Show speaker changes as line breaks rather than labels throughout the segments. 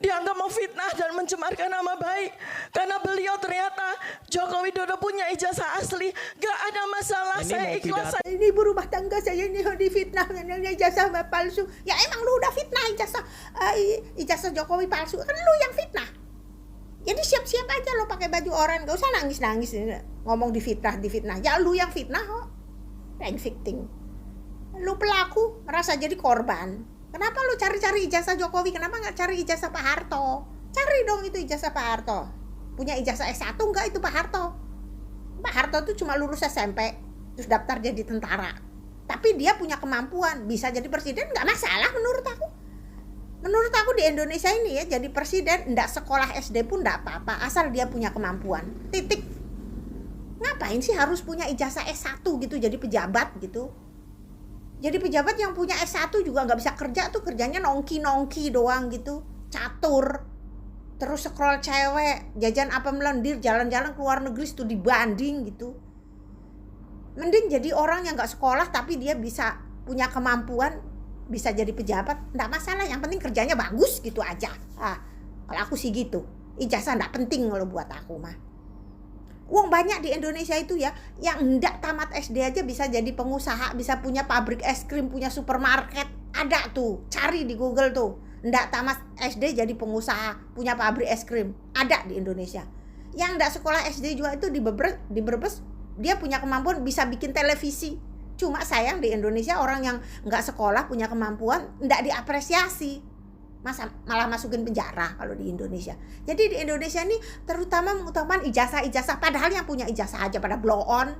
dianggap memfitnah dan mencemarkan nama baik. Karena beliau ternyata Joko Widodo punya ijazah asli. Gak ada masalah,
Ini
saya
mau
ikhlas.
pidato.
Ini ibu rumah tangga saya ini difitnah dengan ijazah palsu. Ya emang lu udah fitnah ijazah Jokowi palsu. Kan lu yang fitnah. Jadi siap-siap aja lo pakai baju oranye, gak usah nangis-nangis ngomong difitnah. Ya lu yang fitnah kok. Yang victim. Lu pelaku merasa jadi korban. Kenapa lu cari-cari ijazah Jokowi? Kenapa nggak cari ijazah Pak Harto? Cari dong itu ijazah Pak Harto. Punya ijazah S1 nggak itu Pak Harto? Pak Harto tuh cuma lulus SMP, terus daftar jadi tentara. Tapi dia punya kemampuan, bisa jadi presiden nggak masalah menurut aku. Menurut aku di Indonesia ini ya, jadi presiden nggak sekolah SD pun nggak apa-apa, asal dia punya kemampuan. Titik. Ngapain sih harus punya ijazah S1 gitu jadi pejabat gitu? Jadi pejabat yang punya S1 juga nggak bisa kerja tuh, kerjanya nongki-nongki doang gitu, catur, terus scroll cewek, jajan apa melendir, jalan-jalan ke luar negeri studi banding gitu. Mending jadi orang yang nggak sekolah tapi dia bisa punya kemampuan, bisa jadi pejabat, nggak masalah, yang penting kerjanya bagus gitu aja. Kalau aku sih gitu, ijazah nggak penting kalau buat aku mah. Uang banyak di Indonesia itu ya, yang enggak tamat SD aja bisa jadi pengusaha, bisa punya pabrik es krim, punya supermarket. Ada tuh, cari di Google tuh. Enggak tamat SD jadi pengusaha, punya pabrik es krim. Ada di Indonesia. Yang enggak sekolah SD juga itu di Brebes, dia punya kemampuan bisa bikin televisi. Cuma sayang di Indonesia orang yang enggak sekolah punya kemampuan enggak diapresiasi. Malah masukin penjara kalau di Indonesia. Jadi di Indonesia ini terutama mengutamakan ijazah-ijazah, padahal yang punya ijazah aja pada blow on,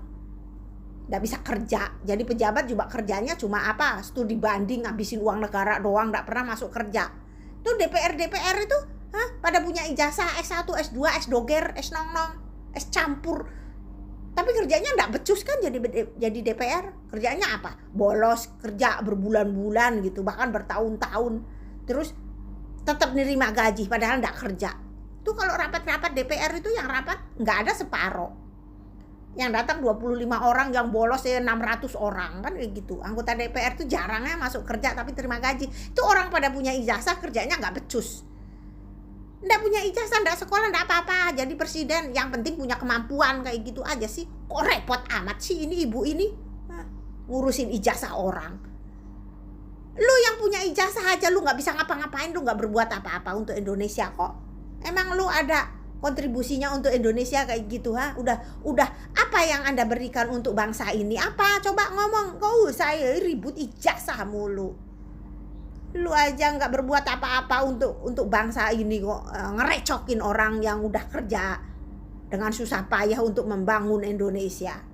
nggak bisa kerja. Jadi pejabat juga kerjanya cuma apa, studi banding, ngabisin uang negara doang, nggak pernah masuk kerja. Tuh DPR itu pada punya ijazah S1, S2, S doger, S nong-nong, S campur, tapi kerjanya nggak becus kan jadi DPR. Kerjanya apa? Bolos kerja berbulan-bulan gitu, bahkan bertahun-tahun, terus tetap nerima gaji padahal nggak kerja. Tuh kalau rapat-rapat DPR itu yang rapat nggak ada separoh. Yang datang 25 orang, yang bolos 600 orang kan kayak gitu. Anggota DPR tuh jarangnya masuk kerja tapi terima gaji. Itu orang pada punya ijazah kerjanya nggak becus. Nggak punya ijazah, nggak sekolah, nggak apa-apa jadi presiden. Yang penting punya kemampuan, kayak gitu aja sih. Kok repot amat sih ini ibu ini ngurusin ijazah orang. Lu yang punya ijazah aja lu nggak bisa ngapa-ngapain, lu nggak berbuat apa-apa untuk Indonesia kok. Emang lu ada kontribusinya untuk Indonesia kayak gitu Udah apa yang Anda berikan untuk bangsa ini? Apa? Coba ngomong. Kau saya ribut ijazah mulu. Lu aja nggak berbuat apa-apa untuk bangsa ini kok, ngerecokin orang yang udah kerja dengan susah payah untuk membangun Indonesia.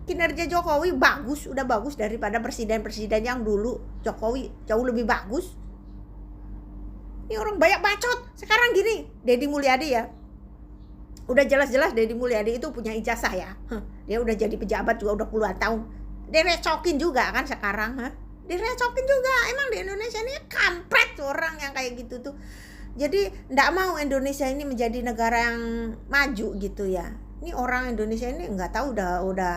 Kinerja Jokowi bagus, udah bagus daripada presiden-presiden yang dulu. Jokowi jauh lebih bagus. Ini orang banyak bacot. Sekarang gini, Deddy Mulyadi ya, udah jelas-jelas Deddy Mulyadi itu punya ijazah ya. Dia udah jadi pejabat juga udah puluhan tahun. Direcokin juga kan sekarang. Direcokin juga. Emang di Indonesia ini kampret orang yang kayak gitu tuh. Jadi nggak mau Indonesia ini menjadi negara yang maju gitu ya. Ini orang Indonesia ini nggak tahu udah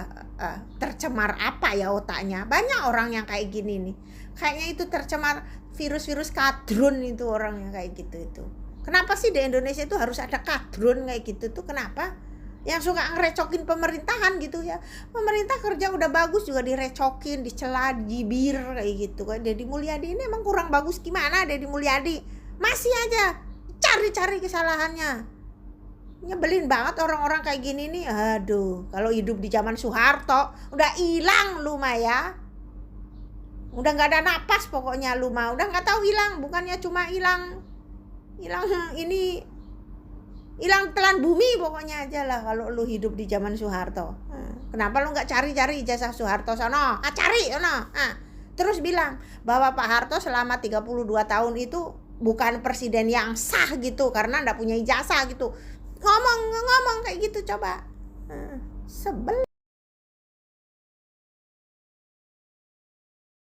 tercemar apa ya otaknya. Banyak orang yang kayak gini nih. Kayaknya itu tercemar virus-virus kadrun itu orang yang kayak gitu itu. Kenapa sih di Indonesia itu harus ada kadrun kayak gitu tuh? Kenapa? Yang suka ngerecokin pemerintahan gitu ya. Pemerintah kerja udah bagus juga direcokin, dicela, dibir kayak gitu kan. Deddy Mulyadi ini emang kurang bagus gimana Deddy Mulyadi? Masih aja cari-cari kesalahannya. Nyebelin banget orang-orang kayak gini nih. Aduh, kalau hidup di zaman Soeharto udah hilang lu mah ya. Udah nggak ada napas pokoknya lu mah. Udah nggak tahu hilang, bukannya cuma hilang ini, hilang telan bumi pokoknya aja lah kalau lu hidup di zaman Soeharto. Kenapa lu nggak cari-cari ijazah Soeharto sono? Cari sono. Terus bilang bahwa Pak Harto selama 32 tahun itu bukan presiden yang sah gitu karena nggak punya ijazah gitu. Ngomong kayak gitu coba. Sebel.